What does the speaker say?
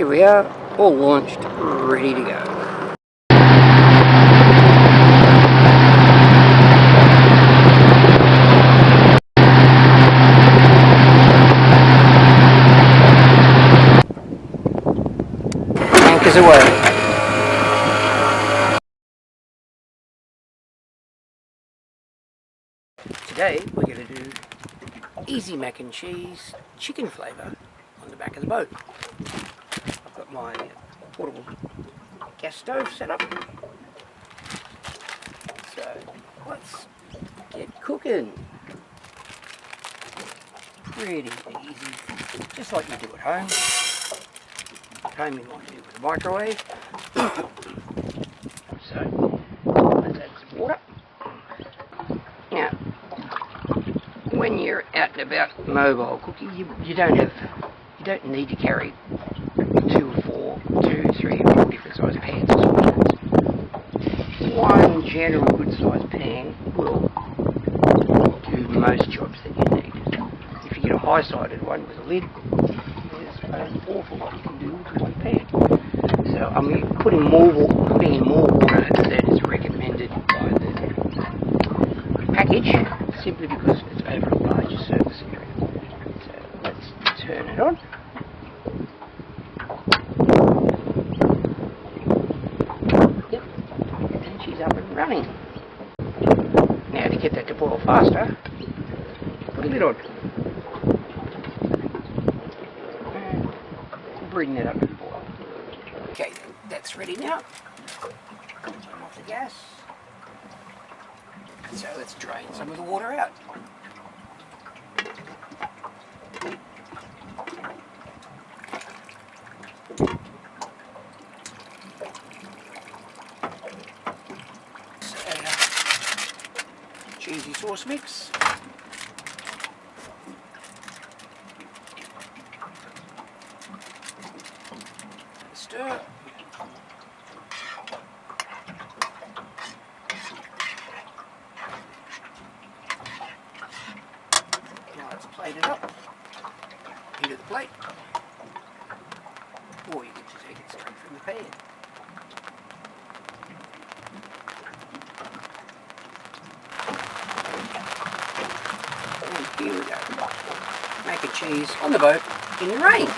here we are, all launched, ready to go. Anchors away. Today we're going to do easy mac and cheese chicken flavour on the back of the boat. I've got my portable gas stove set up, so let's get cooking. Pretty easy, just like you do at home. At home you might do with a microwave. So let's add some water. Now, when you're out and about mobile cooking, you don't need to carry two, three, or four different size pans. One general good size pan will do most jobs that you need. If you get a high-sided one with a lid, there's an awful lot you can do with one pan. So I'm putting in more water than is recommended by the package, simply because it's over a larger surface area. So let's turn it on. Yep, and she's up and running. Now to get that to boil faster, put a lid on. And bring that up to the boil. Okay, that's ready now. Turn off the gas. So let's drain some of the water out. Cheesy sauce mix. Stir. Now let's plate it up into the plate. Or you can just take it straight from the pan. And here we go. Mac and cheese on the boat in the rain.